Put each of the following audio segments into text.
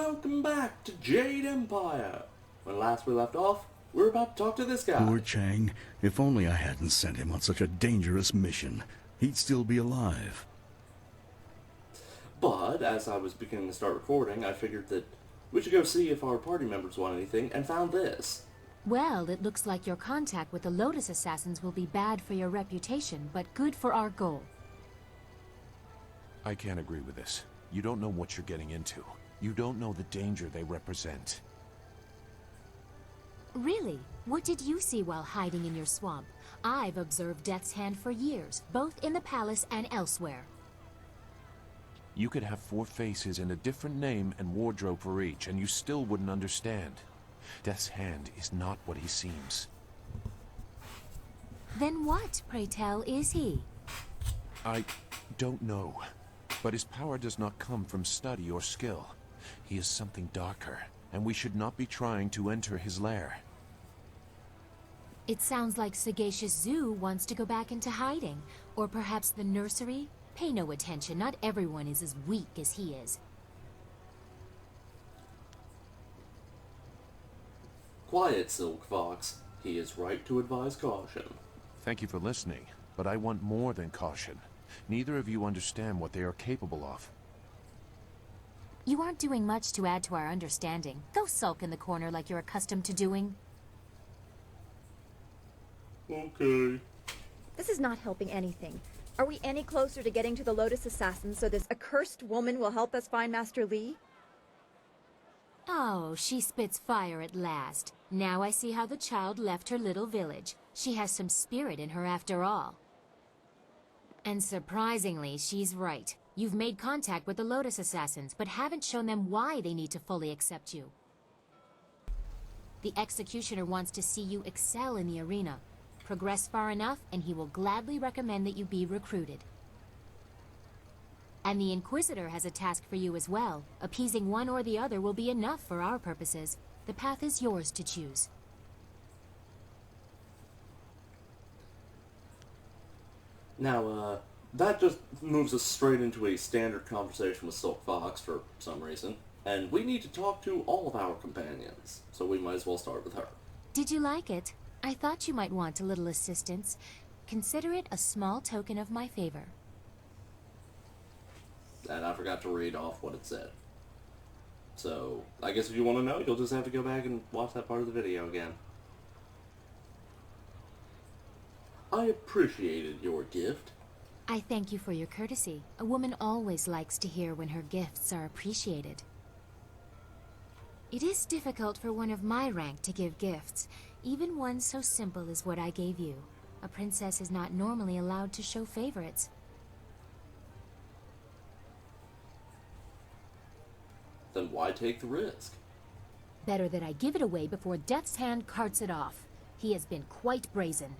Welcome back to Jade Empire. When last we left off, we were about to talk to this guy. Poor Chang. If only I hadn't sent him on such a dangerous mission. He'd still be alive. But, as I was beginning to start recording, I figured that we should go see if our party members want anything, and found this. Well, it looks like your contact with the Lotus Assassins will be bad for your reputation, but good for our goal. I can't agree with this. You don't know what you're getting into. You don't know the danger they represent. Really? What did you see while hiding in your swamp? I've observed Death's Hand for years, both in the palace and elsewhere. You could have 4 faces and a different name and wardrobe for each, and you still wouldn't understand. Death's Hand is not what he seems. Then what, pray tell, is he? I don't know. But his power does not come from study or skill. He is something darker, and we should not be trying to enter his lair. It sounds like Sagacious Zu wants to go back into hiding. Or perhaps the nursery? Pay no attention, not everyone is as weak as he is. Quiet, Silk Fox. He is right to advise caution. Thank you for listening, but I want more than caution. Neither of you understand what they are capable of. You aren't doing much to add to our understanding. Go sulk in the corner like you're accustomed to doing. Okay. This is not helping anything. Are we any closer to getting to the Lotus Assassins so this accursed woman will help us find Master Li? Oh, she spits fire at last. Now I see how the child left her little village. She has some spirit in her after all. And surprisingly, she's right. You've made contact with the Lotus Assassins, but haven't shown them why they need to fully accept you. The Executioner wants to see you excel in the arena. Progress far enough, and he will gladly recommend that you be recruited. And the Inquisitor has a task for you as well. Appeasing one or the other will be enough for our purposes. The path is yours to choose. Now, that just moves us straight into a standard conversation with Silk Fox for some reason. And we need to talk to all of our companions, so we might as well start with her. Did you like it? I thought you might want a little assistance. Consider it a small token of my favor. And I forgot to read off what it said. So, I guess if you want to know, you'll just have to go back and watch that part of the video again. I appreciated your gift. I thank you for your courtesy. A woman always likes to hear when her gifts are appreciated. It is difficult for one of my rank to give gifts, even one so simple as what I gave you. A princess is not normally allowed to show favorites. Then why take the risk? Better that I give it away before Death's Hand carts it off. He has been quite brazen.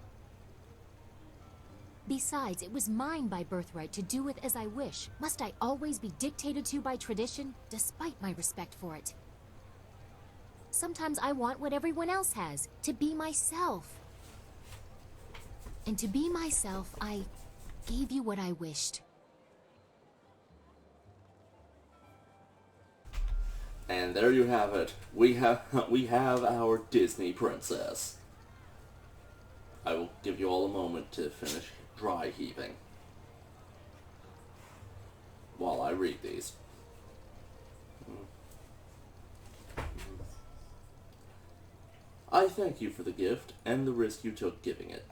Besides, it was mine by birthright to do with as I wish. Must I always be dictated to by tradition, despite my respect for it? Sometimes I want what everyone else has, to be myself. And to be myself, I gave you what I wished. And there you have it. We have our Disney princess. I will give you all a moment to finish dry heaving while I read these. I thank you for the gift and the risk you took giving it.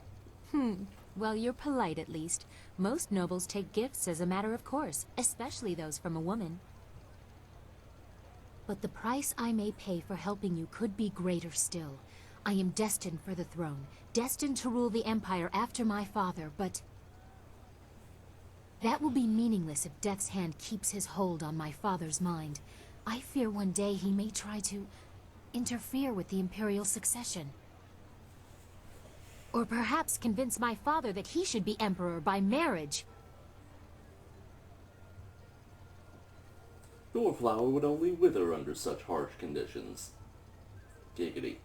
Well, you're polite at least. Most nobles take gifts as a matter of course, especially those from a woman. But the price I may pay for helping you could be greater still. I am destined for the throne, destined to rule the Empire after my father, but that will be meaningless if Death's Hand keeps his hold on my father's mind. I fear one day he may try to interfere with the imperial succession. Or perhaps convince my father that he should be emperor by marriage. Your flower would only wither under such harsh conditions. Giggity.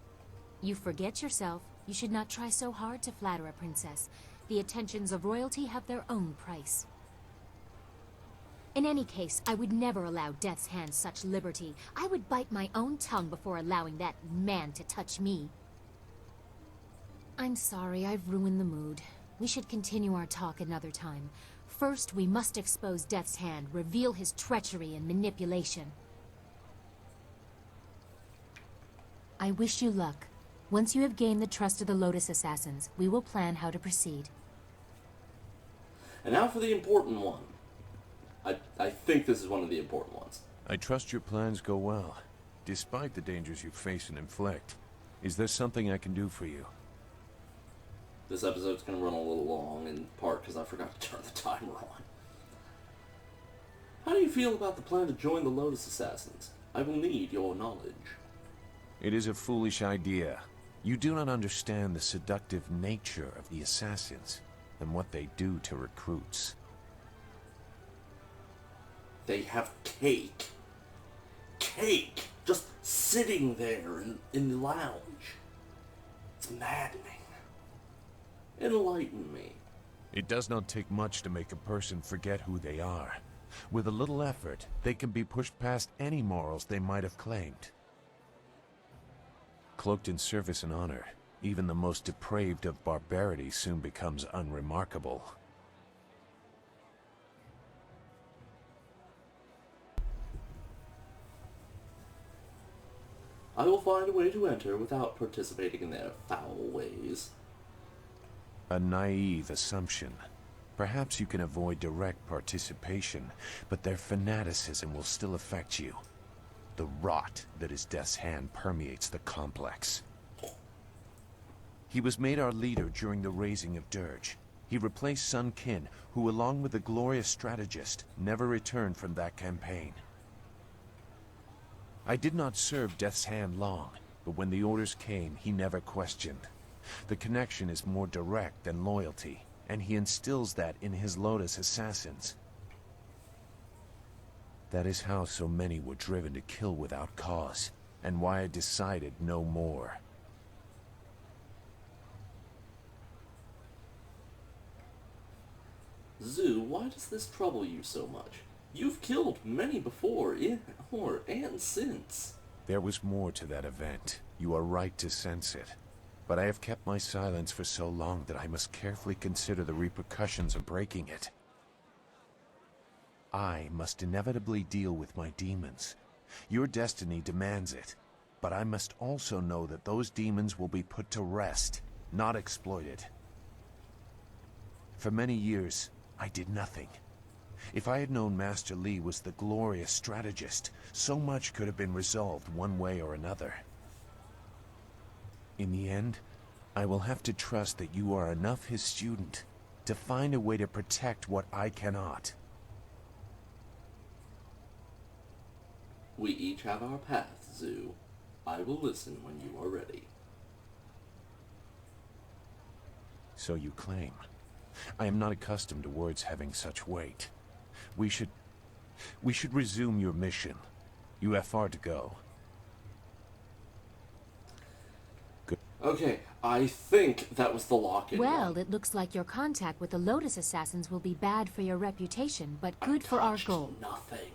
You forget yourself. You should not try so hard to flatter a princess. The attentions of royalty have their own price. In any case, I would never allow Death's Hand such liberty. I would bite my own tongue before allowing that man to touch me. I'm sorry, I've ruined the mood. We should continue our talk another time. First, we must expose Death's Hand, reveal his treachery and manipulation. I wish you luck. Once you have gained the trust of the Lotus Assassins, we will plan how to proceed. And now for the important one. I think this is one of the important ones. I trust your plans go well, despite the dangers you face and inflict. Is there something I can do for you? This episode's going to run a little long, in part because I forgot to turn the timer on. How do you feel about the plan to join the Lotus Assassins? I will need your knowledge. It is a foolish idea. You do not understand the seductive nature of the Assassins and what they do to recruits. They have cake. Cake! Just sitting there in the lounge. It's maddening. Enlighten me. It does not take much to make a person forget who they are. With a little effort, they can be pushed past any morals they might have claimed. Cloaked in service and honor, even the most depraved of barbarity soon becomes unremarkable. I will find a way to enter without participating in their foul ways. A naive assumption. Perhaps you can avoid direct participation, but their fanaticism will still affect you. The rot that is Death's Hand permeates the complex. He was made our leader during the raising of Dirge. He replaced Sun Qin, who along with the glorious strategist, never returned from that campaign. I did not serve Death's Hand long, but when the orders came, he never questioned. The connection is more direct than loyalty, and he instills that in his Lotus Assassins. That is how so many were driven to kill without cause, and why I decided no more. Zu, why does this trouble you so much? You've killed many before, in or and since. There was more to that event. You are right to sense it. But I have kept my silence for so long that I must carefully consider the repercussions of breaking it. I must inevitably deal with my demons. Your destiny demands it. But I must also know that those demons will be put to rest, not exploited. For many years, I did nothing. If I had known Master Li was the glorious strategist, so much could have been resolved one way or another. In the end, I will have to trust that you are enough his student to find a way to protect what I cannot. We each have our paths, Zu. I will listen when you are ready. So you claim. I am not accustomed to words having such weight. We should resume your mission. You have far to go. Good. Okay, I think that was the lock-in Well, one. it looks like your contact with the Lotus Assassins will be bad for your reputation, but good for our goal. Nothing.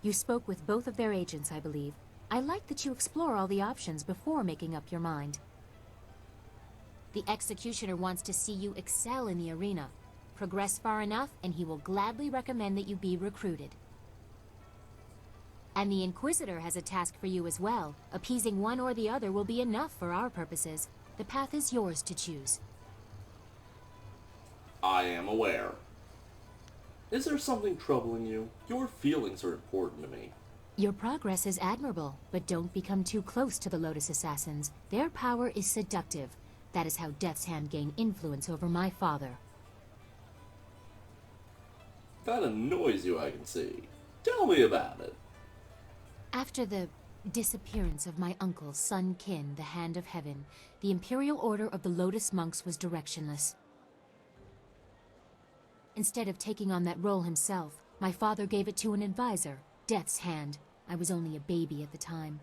You spoke with both of their agents, I believe. I like that you explore all the options before making up your mind. The Executioner wants to see you excel in the arena. Progress far enough, and he will gladly recommend that you be recruited. And the Inquisitor has a task for you as well. Appeasing one or the other will be enough for our purposes. The path is yours to choose. I am aware. Is there something troubling you? Your feelings are important to me. Your progress is admirable, but don't become too close to the Lotus Assassins. Their power is seductive. That is how Death's Hand gained influence over my father. That annoys you, I can see. Tell me about it. After the disappearance of my uncle, Sun Qin, the Hand of Heaven, the Imperial Order of the Lotus Monks was directionless. Instead of taking on that role himself, my father gave it to an advisor, Death's Hand. I was only a baby at the time.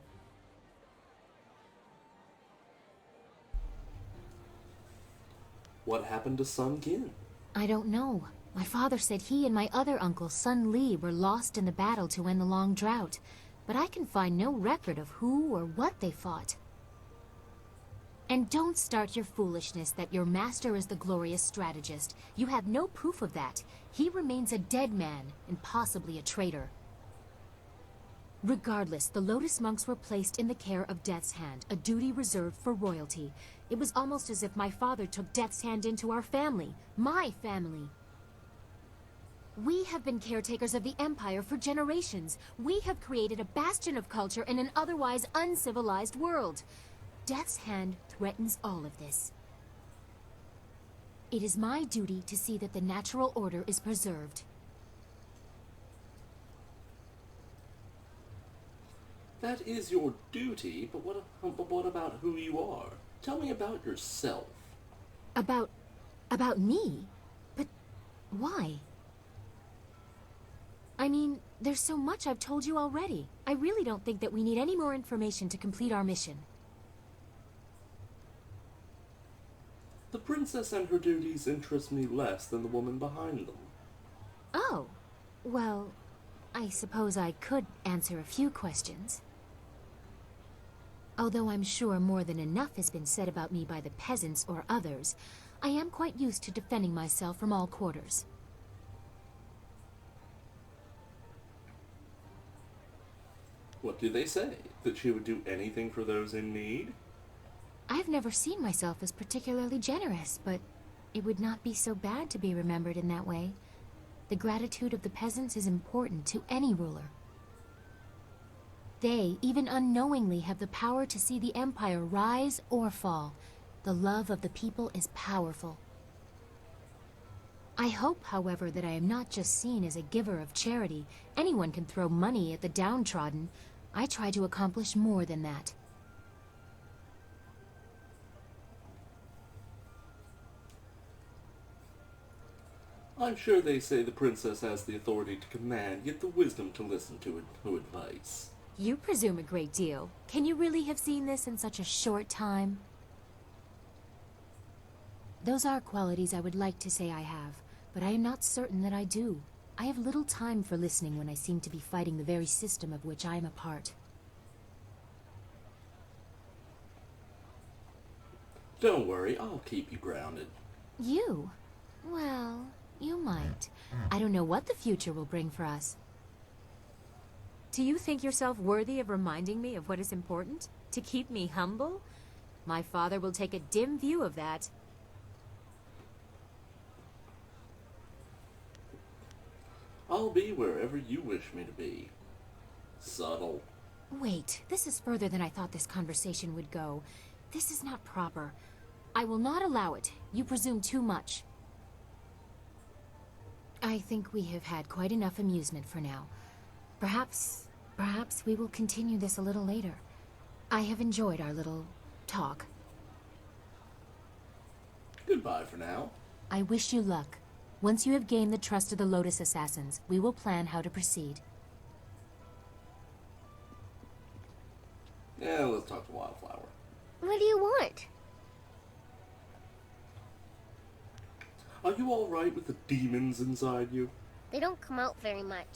What happened to Sun Qin? I don't know. My father said he and my other uncle, Sun Li, were lost in the battle to end the long drought, but I can find no record of who or what they fought. And don't start your foolishness that your master is the glorious strategist. You have no proof of that. He remains a dead man, and possibly a traitor. Regardless, the Lotus monks were placed in the care of Death's Hand, a duty reserved for royalty. It was almost as if my father took Death's Hand into our family, my family. We have been caretakers of the Empire for generations. We have created a bastion of culture in an otherwise uncivilized world. Death's Hand threatens all of this. It is my duty to see that the natural order is preserved. That is your duty, but what about who you are? Tell me about yourself. About me? But why? I mean, there's so much I've told you already. I really don't think that we need any more information to complete our mission. The princess and her duties interest me less than the woman behind them. Oh, well, I suppose I could answer a few questions. Although I'm sure more than enough has been said about me by the peasants or others, I am quite used to defending myself from all quarters. What do they say? That she would do anything for those in need? I've never seen myself as particularly generous, but it would not be so bad to be remembered in that way. The gratitude of the peasants is important to any ruler. They, even unknowingly, have the power to see the Empire rise or fall. The love of the people is powerful. I hope, however, that I am not just seen as a giver of charity. Anyone can throw money at the downtrodden. I try to accomplish more than that. I'm sure they say the princess has the authority to command, yet the wisdom to listen to her advice. You presume a great deal. Can you really have seen this in such a short time? Those are qualities I would like to say I have, but I am not certain that I do. I have little time for listening when I seem to be fighting the very system of which I am a part. Don't worry, I'll keep you grounded. You? Well, you might. I don't know what the future will bring for us. Do you think yourself worthy of reminding me of what is important? To keep me humble? My father will take a dim view of that. I'll be wherever you wish me to be. Subtle. Wait, this is further than I thought this conversation would go. This is not proper. I will not allow it. You presume too much. I think we have had quite enough amusement for now. Perhaps we will continue this a little later. I have enjoyed our little talk. Goodbye for now. I wish you luck. Once you have gained the trust of the Lotus Assassins, we will plan how to proceed. Yeah, let's talk to Wildflower. What do you want? Are you alright with the demons inside you? They don't come out very much.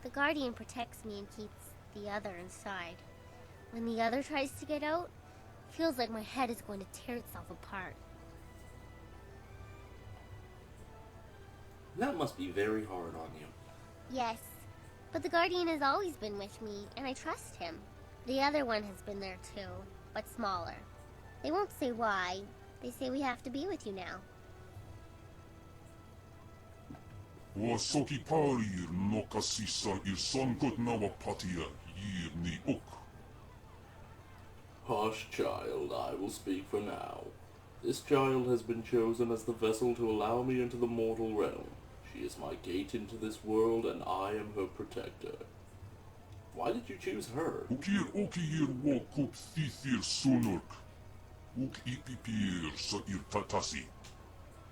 The Guardian protects me and keeps the other inside. When the other tries to get out, it feels like my head is going to tear itself apart. That must be very hard on you. Yes, but the Guardian has always been with me, and I trust him. The other one has been there too, but smaller. They won't say why. They say we have to be with you now. Soki parir no kasisa ir sonkot nawa patia yir ni uk. Hush, child, I will speak for now. This child has been chosen as the vessel to allow me into the mortal realm. She is my gate into this world, and I am her protector. Why did you choose her? Ukir okir wokup thithir sunurk. Uk ipipir sa ir tatasi.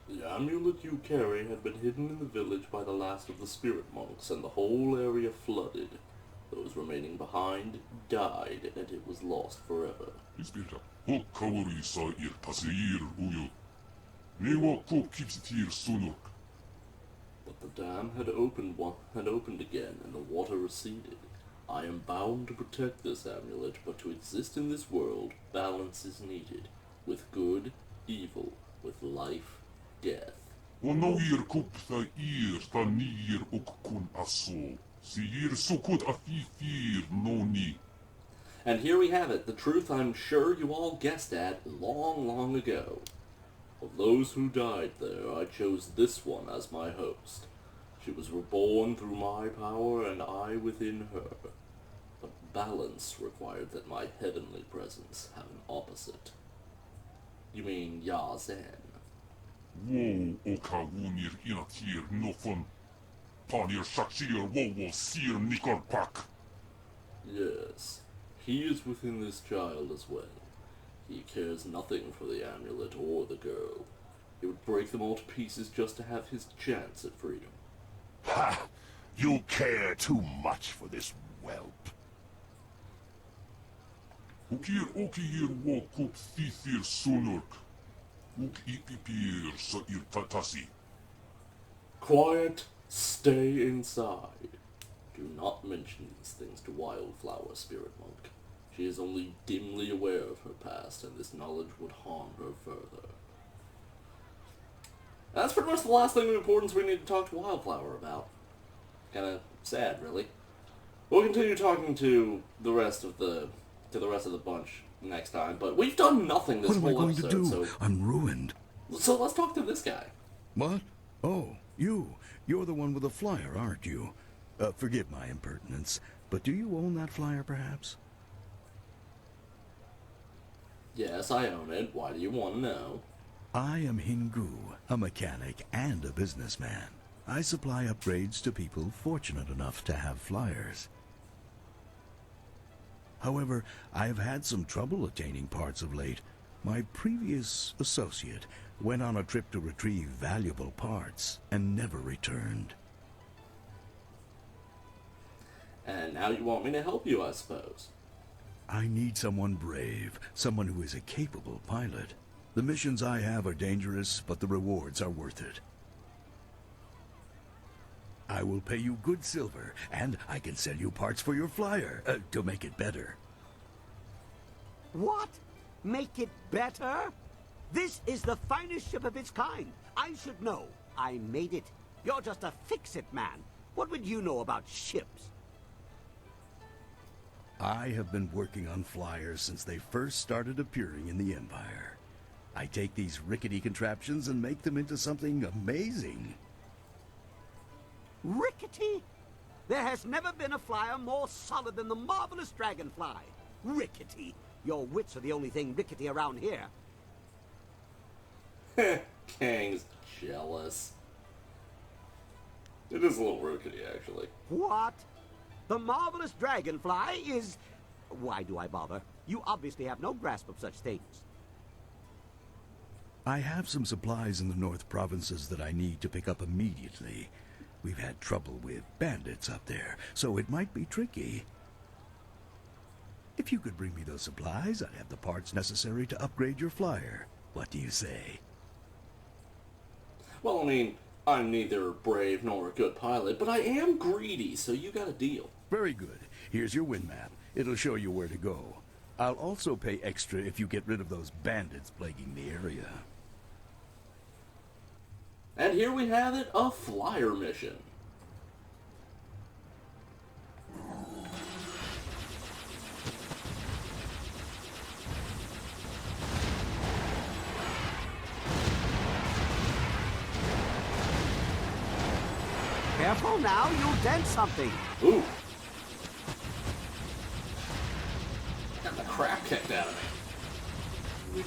The amulet you carry had been hidden in the village by the last of the spirit monks, and the whole area flooded. Those remaining behind died, and it was lost forever. Ispirta. Hok kawari sa ir tasir uyo. Newa kup kipsitir sunurk. The dam had opened again, and the water receded. I am bound to protect this amulet, but to exist in this world, balance is needed. With good, evil. With life, death. ونوير كوب ثائير ثانير أككون أصو سيير سكوت أفيفير نوني. And here we have it, the truth I'm sure you all guessed at long, long ago. Of those who died there, I chose this one as my host. She was reborn through my power and I within her. But balance required that my heavenly presence have an opposite. You mean Yazen? Wo okawunir inatir nofun. Panir shakshir wo sir nikorpak. Yes, he is within this child as well. He cares nothing for the amulet or the girl. He would break them all to pieces just to have his chance at freedom. Ha! You care too much for this whelp. Ukir okir wo kup thithir sunurk. Uk ipipir sa irtatasi. Quiet, stay inside. Do not mention these things to Wildflower, Spirit Monk. She is only dimly aware of her past, and this knowledge would harm her further. That's pretty much the last thing of importance we need to talk to Wildflower about. Kinda sad, really. We'll continue talking to the rest of the bunch next time, but we've done nothing this What am I whole going to episode, do? so I'm ruined. let's talk to this guy. What? Oh, you. You're the one with the flyer, aren't you? Forgive my impertinence, but do you own that flyer, perhaps? Yes, I own it. Why do you want to know? I am Hingu, a mechanic and a businessman. I supply upgrades to people fortunate enough to have flyers. However, I've had some trouble attaining parts of late. My previous associate went on a trip to retrieve valuable parts and never returned. And now you want me to help you, I suppose. I need someone brave, someone who is a capable pilot. The missions I have are dangerous, but the rewards are worth it. I will pay you good silver, and I can sell you parts for your flyer, to make it better. What? Make it better? This is the finest ship of its kind. I should know. I made it. You're just a fix-it man. What would you know about ships? I have been working on flyers since they first started appearing in the Empire. I take these rickety contraptions and make them into something amazing. Rickety? There has never been a flyer more solid than the marvelous dragonfly. Rickety? Your wits are the only thing rickety around here. Kang's jealous. It is a little rickety, actually. What? The marvelous dragonfly is... Why do I bother? You obviously have no grasp of such things. I have some supplies in the North Provinces that I need to pick up immediately. We've had trouble with bandits up there, so it might be tricky. If you could bring me those supplies, I'd have the parts necessary to upgrade your flyer. What do you say? Well, I mean, I'm neither brave nor a good pilot, but I am greedy, so you got a deal. Very good. Here's your wind map. It'll show you where to go. I'll also pay extra if you get rid of those bandits plaguing the area. And here we have it, a flyer mission. Careful now, you'll dent something. Ooh. Got the crap kicked out of me.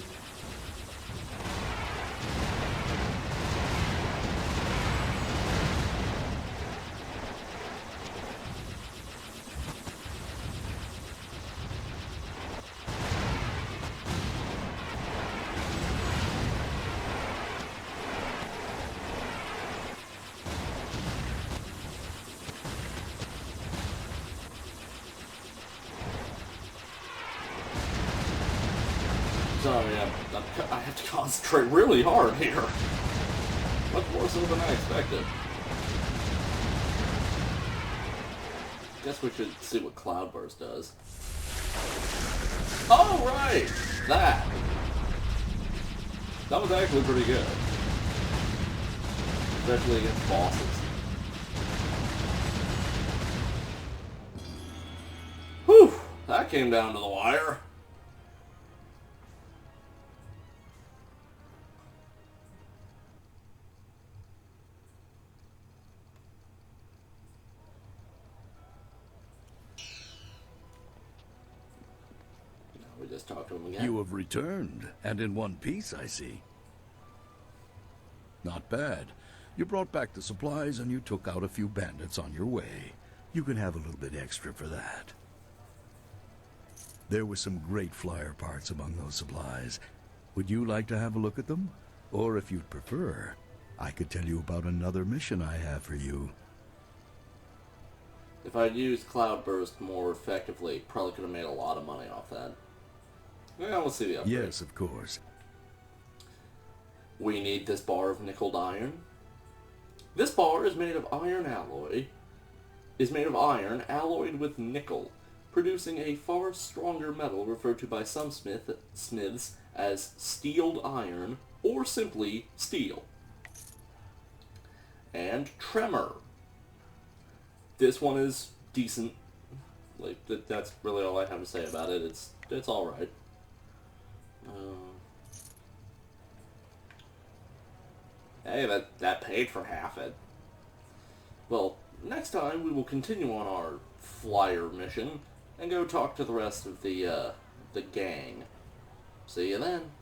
Sorry, I have to concentrate really hard here. Much more so than I expected. Guess we should see what Cloudburst does. Oh, right! That! That was actually pretty good. Especially against bosses. Whew! That came down to the wire. Now we just talk to him again. You have returned, and in one piece, I see. Not bad. You brought back the supplies and you took out a few bandits on your way. You can have a little bit extra for that. There were some great flyer parts among those supplies. Would you like to have a look at them? Or if you'd prefer, I could tell you about another mission I have for you. If I'd used Cloudburst more effectively, probably could have made a lot of money off that. Yeah, we'll see the upgrade. Yes, of course. We need this bar of nickeled iron. This bar is made of iron alloyed with nickel, producing a far stronger metal referred to by some smiths as steeled iron, or simply steel. And tremor. This one is decent. Like, that's really all I have to say about it. It's alright. Hey, that paid for half it. Well, next time we will continue on our flyer mission and go talk to the rest of the gang. See you then.